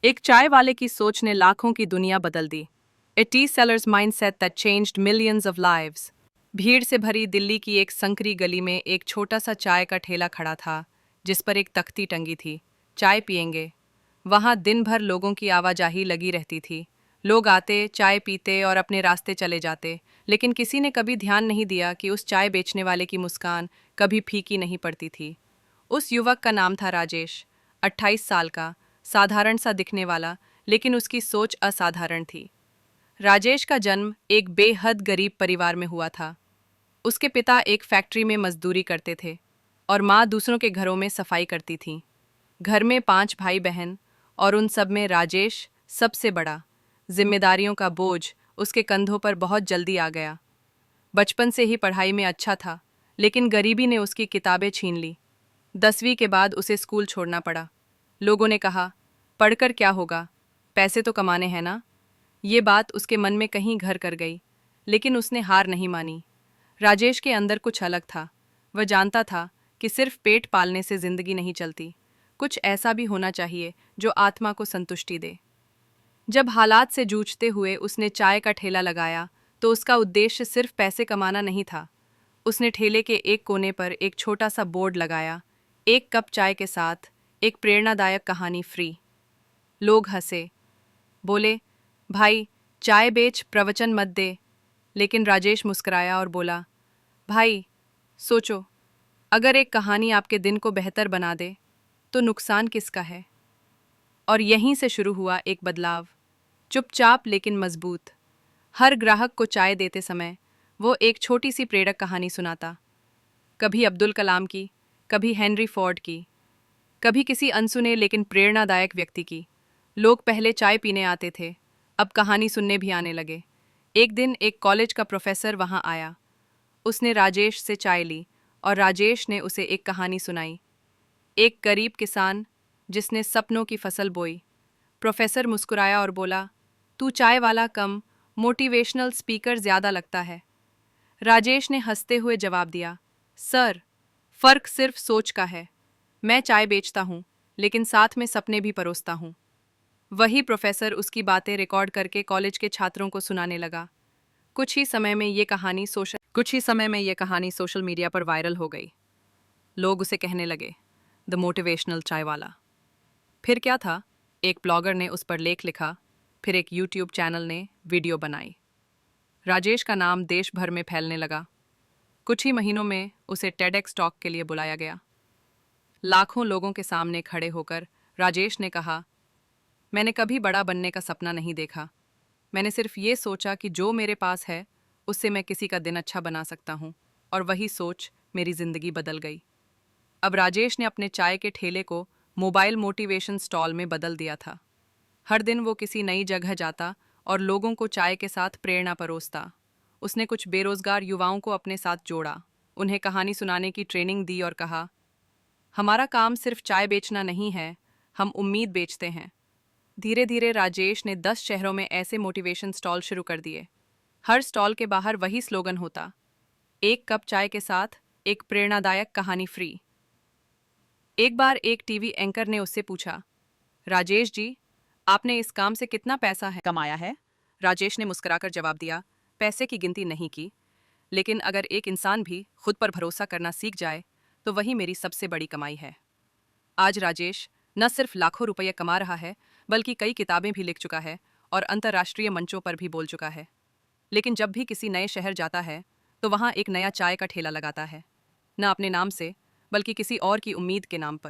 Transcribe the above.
एक चाय वाले की सोच ने लाखों की दुनिया बदल दी। A tea seller's mindset that changed millions of lives. भीड़ से भरी दिल्ली की एक संकरी गली में एक छोटा सा चाय का ठेला खड़ा था, जिस पर एक तख्ती टंगी थी, चाय पिएंगे। वहां दिन भर लोगों की आवाजाही लगी रहती थी। लोग आते, चाय पीते और अपने रास्ते चले जाते, लेकिन किसी ने कभी ध्यान नहीं दिया कि उस चाय बेचने वाले की मुस्कान कभी फीकी नहीं पड़ती थी। उस युवक का नाम था राजेश, 28 साल का, साधारण सा दिखने वाला, लेकिन उसकी सोच असाधारण थी। राजेश का जन्म एक बेहद गरीब परिवार में हुआ था। उसके पिता एक फैक्ट्री में मजदूरी करते थे और माँ दूसरों के घरों में सफाई करती थी। घर में 5 भाई बहन और उन सब में राजेश सबसे बड़ा। जिम्मेदारियों का बोझ उसके कंधों पर बहुत जल्दी आ गया। बचपन से ही पढ़ाई में अच्छा था, लेकिन गरीबी ने उसकी किताबें छीन ली। 10वीं के बाद उसे स्कूल छोड़ना पड़ा। लोगों ने कहा, पढ़कर क्या होगा, पैसे तो कमाने हैं ना। ये बात उसके मन में कहीं घर कर गई, लेकिन उसने हार नहीं मानी। राजेश के अंदर कुछ अलग था। वह जानता था कि सिर्फ पेट पालने से जिंदगी नहीं चलती, कुछ ऐसा भी होना चाहिए जो आत्मा को संतुष्टि दे। जब हालात से जूझते हुए उसने चाय का ठेला लगाया, तो उसका उद्देश्य सिर्फ पैसे कमाना नहीं था। उसने ठेले के एक कोने पर एक छोटा सा बोर्ड लगाया, एक कप चाय के साथ एक प्रेरणादायक कहानी फ्री। लोग हंसे, बोले, भाई चाय बेच, प्रवचन मत दे। लेकिन राजेश मुस्कुराया और बोला, भाई सोचो, अगर एक कहानी आपके दिन को बेहतर बना दे तो नुकसान किसका है। और यहीं से शुरू हुआ एक बदलाव, चुपचाप लेकिन मजबूत। हर ग्राहक को चाय देते समय वो एक छोटी सी प्रेरक कहानी सुनाता। कभी अब्दुल कलाम की, कभी हेनरी फोर्ड की, कभी किसी अनसुने लेकिन प्रेरणादायक व्यक्ति की। लोग पहले चाय पीने आते थे, अब कहानी सुनने भी आने लगे। एक दिन एक कॉलेज का प्रोफेसर वहां आया। उसने राजेश से चाय ली और राजेश ने उसे एक कहानी सुनाई, एक गरीब किसान जिसने सपनों की फसल बोई। प्रोफेसर मुस्कुराया और बोला, तू चाय वाला कम, मोटिवेशनल स्पीकर ज्यादा लगता है। राजेश ने हंसते हुए जवाब दिया, सर, फर्क सिर्फ सोच का है। मैं चाय बेचता हूँ, लेकिन साथ में सपने भी परोसता हूँ। वही प्रोफेसर उसकी बातें रिकॉर्ड करके कॉलेज के छात्रों को सुनाने लगा। कुछ ही समय में ये कहानी सोशल मीडिया पर वायरल हो गई। लोग उसे कहने लगे, द मोटिवेशनल चाय वाला। फिर क्या था, एक ब्लॉगर ने उस पर लेख लिखा, फिर एक यूट्यूब चैनल ने वीडियो बनाई। राजेश का नाम देश भर में फैलने लगा। कुछ ही महीनों में उसे टेडेक्स टॉक के लिए बुलाया गया। लाखों लोगों के सामने खड़े होकर राजेश ने कहा, मैंने कभी बड़ा बनने का सपना नहीं देखा। मैंने सिर्फ ये सोचा कि जो मेरे पास है उससे मैं किसी का दिन अच्छा बना सकता हूँ, और वही सोच मेरी जिंदगी बदल गई। अब राजेश ने अपने चाय के ठेले को मोबाइल मोटिवेशन स्टॉल में बदल दिया था। हर दिन वो किसी नई जगह जाता और लोगों को चाय के साथ प्रेरणा परोसता। उसने कुछ बेरोजगार युवाओं को अपने साथ जोड़ा, उन्हें कहानी सुनाने की ट्रेनिंग दी और कहा, हमारा काम सिर्फ चाय बेचना नहीं है, हम उम्मीद बेचते हैं। धीरे धीरे राजेश ने 10 शहरों में ऐसे मोटिवेशन स्टॉल शुरू कर दिए। हर स्टॉल के बाहर वही स्लोगन होता, एक कप चाय के साथ एक प्रेरणादायक कहानी फ्री। एक बार एक टीवी एंकर ने उससे पूछा, राजेश जी, आपने इस काम से कितना पैसा है कमाया है। राजेश ने मुस्कुराकर जवाब दिया, पैसे की गिनती नहीं की, लेकिन अगर एक इंसान भी खुद पर भरोसा करना सीख जाए तो वही मेरी सबसे बड़ी कमाई है। आज राजेश न सिर्फ लाखों रुपये कमा रहा है, बल्कि कई किताबें भी लिख चुका है और अंतर्राष्ट्रीय मंचों पर भी बोल चुका है। लेकिन जब भी किसी नए शहर जाता है तो वहाँ एक नया चाय का ठेला लगाता है, न अपने नाम से, बल्कि किसी और की उम्मीद के नाम पर।